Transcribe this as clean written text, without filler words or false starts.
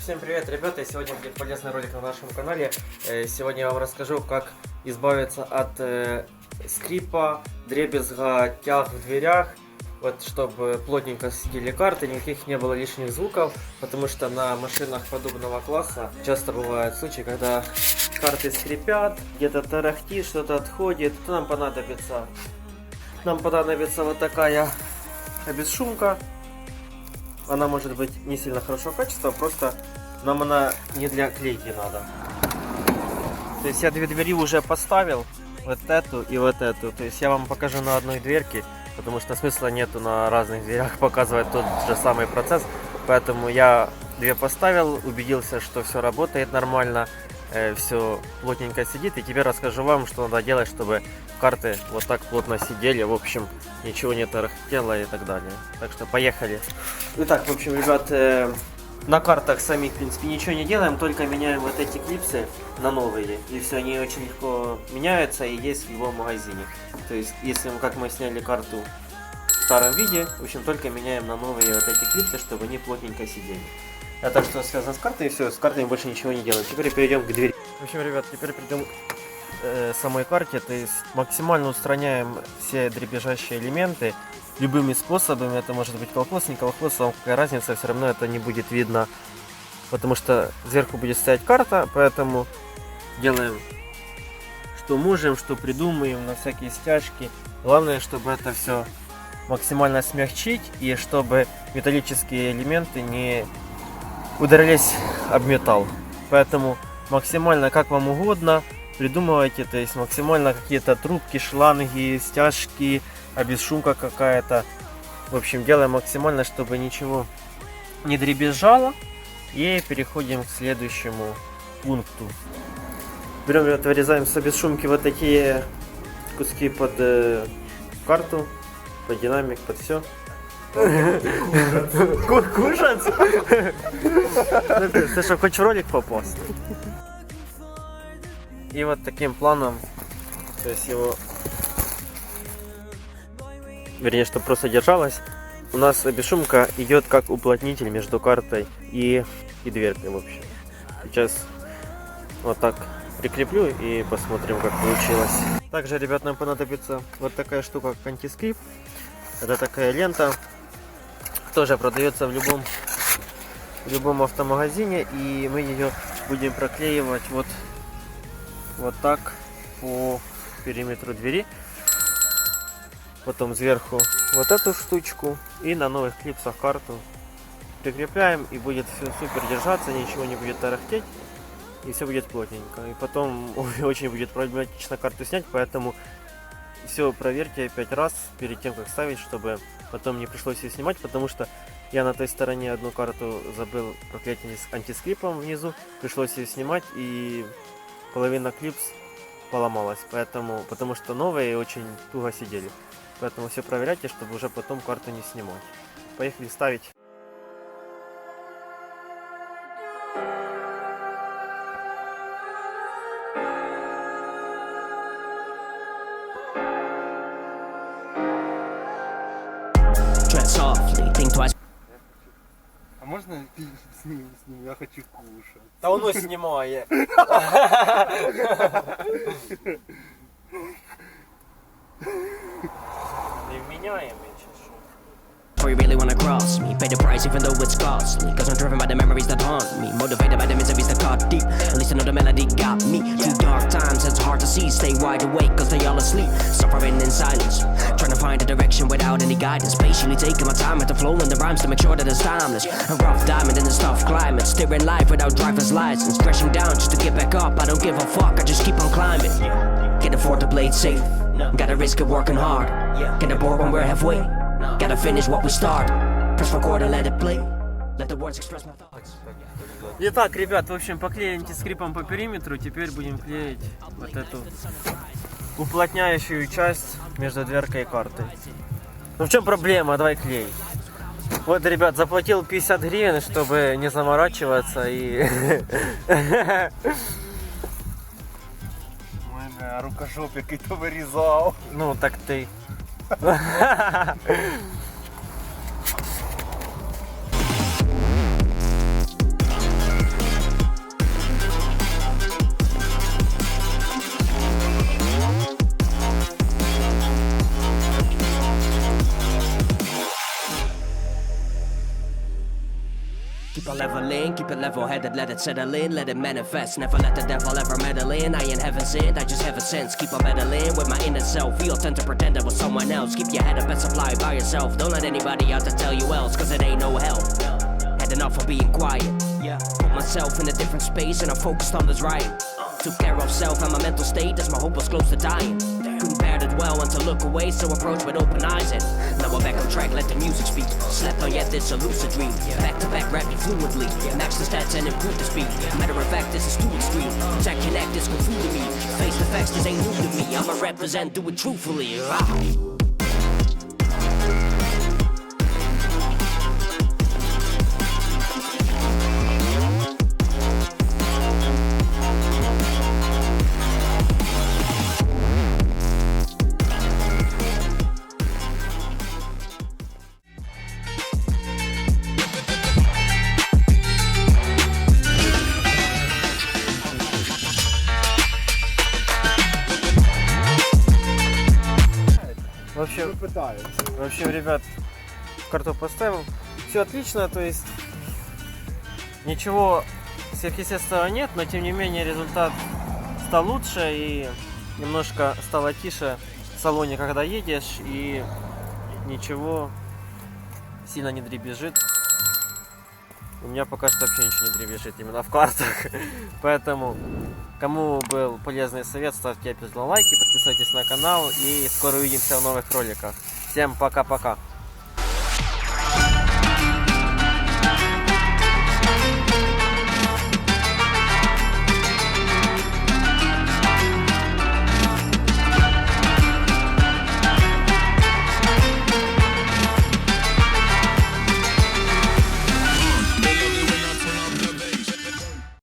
Всем привет, ребята! Сегодня будет полезный ролик на нашем канале. Сегодня я вам расскажу, как избавиться от скрипа, дребезга, тяг в дверях. Вот, чтобы плотненько сидели карты, никаких не было лишних звуков, потому что на машинах подобного класса часто бывают случаи, когда карты скрипят, где-то тарахтит, что-то отходит. То нам понадобится вот такая бесшумка. Она может быть не сильно хорошего качества, просто нам она не для клейки надо. То есть я две двери уже поставил, вот эту и вот эту. То есть я вам покажу на одной дверке, потому что смысла нету на разных дверях показывать тот же самый процесс. Поэтому я две поставил, убедился, что все работает нормально, все плотненько сидит. И теперь расскажу вам, что надо делать, чтобы карты вот так плотно сидели, в общем, ничего не тарахтело и так далее. Так что поехали. Итак, в общем, ребят, на картах самих, в принципе, ничего не делаем, только меняем вот эти клипсы на новые. И все, они очень легко меняются и есть в любом магазине. То есть, если как мы сняли карту в старом виде, в общем, только меняем на новые вот эти клипсы, чтобы они плотненько сидели. Это что связано с картой, и все, с картой больше ничего не делаем. Теперь перейдем к двери. В общем, ребят, теперь перейдем к самой карте, то есть максимально устраняем все дребезжащие элементы любыми способами. Это может быть колхоз, не колхоз, вам какая разница, все равно это не будет видно, потому что сверху будет стоять карта, поэтому делаем что можем, что придумаем, на всякие стяжки. Главное, чтобы это все максимально смягчить и чтобы металлические элементы не ударились об металл. Поэтому максимально как вам угодно придумывайте, то есть максимально какие-то трубки, шланги, стяжки, бесшумка какая-то. В общем, делаем максимально, чтобы ничего не дребезжало. И переходим к следующему пункту. Берем, ребята, вырезаем с бесшумки вот такие куски под карту, под динамик, под все. Кушать? Ты что, хочешь в ролик попасть? И вот таким планом, то есть его, вернее, чтобы просто держалось, у нас бесшумка идет как уплотнитель между картой и дверкой, в общем. Сейчас вот так прикреплю и посмотрим, как получилось. Также, ребят, нам понадобится вот такая штука, как антискрип. Это такая лента, тоже продается в любом автомагазине, и мы ее будем проклеивать вот так по периметру двери. Потом сверху вот эту штучку и на новых клипсах карту прикрепляем, и будет все супер держаться, ничего не будет тарахтеть и все будет плотненько. И потом очень будет проблематично карту снять, поэтому все проверьте 5 раз перед тем, как ставить, чтобы потом не пришлось ее снимать, потому что я на той стороне одну карту забыл проклеить антискрипом внизу, пришлось ее снимать, и половина клипс поломалась, потому что новые очень туго сидели. Поэтому все проверяйте, чтобы уже потом карту не снимать. Поехали ставить. А можно с ним? Я хочу кушать. Да он снимает. Невменяемый. You really wanna cross me, pay the price even though it's costly. Cause I'm driven by the memories that haunt me, motivated by the miseries that cut deep. At least I know the melody got me. Through dark times it's hard to see, stay wide awake cause they all asleep. Suffering in silence, trying to find a direction without any guidance. Patiently taking my time with the flow and the rhymes to make sure that it's timeless. A rough diamond in this tough climate, steering life without driver's license. Crashing down just to get back up, I don't give a fuck, I just keep on climbing. Can't afford to play it safe, gotta risk it working hard. Can't abort when we're halfway, gotta finish what we start. Press record and let it play. Let the words express my thoughts. Итак, ребят, в общем, поклеим антискрипом по периметру. Теперь будем клеить вот эту уплотняющую часть между дверкой и картой. Ну в чем проблема? Давай клей. Вот, ребят, заплатил 50 гривен, чтобы не заморачиваться и... Мене рукожопик і то вирізав. Ну, так ты. level in. Keep it level-headed, let it settle in, let it manifest. Never let the devil ever meddle in. I ain't heaven sent, I just have a sense. Keep on meddling with my inner self. We all tend to pretend it was someone else. Keep your head up and supply by yourself. Don't let anybody out to tell you else, cause it ain't no help. Had enough of being quiet. Put myself in a different space and I focused on this right. Took care of self and my mental state as my hope was close to dying. Couldn't bear it well and to look away, so approach with open eyes. And now we're back on track, let the music speak. Slept on yet this a lucid dream. Back to back rapping fluently. Max the stats and improve the speed. Matter of fact, this is too extreme. Tech connect, this go through to me. Face the facts, this ain't new to me. I'ma represent, do it truthfully. В общем, ребят, карту поставил. Все отлично, то есть ничего сверхъестественного нет, но тем не менее результат стал лучше и немножко стало тише в салоне, когда едешь, и ничего сильно не дребезжит. У меня пока что вообще ничего не дребезжит именно в картах. Поэтому, кому был полезный совет, ставьте обязательно лайки, подписывайтесь на канал и скоро увидимся в новых роликах. Всем пока-пока.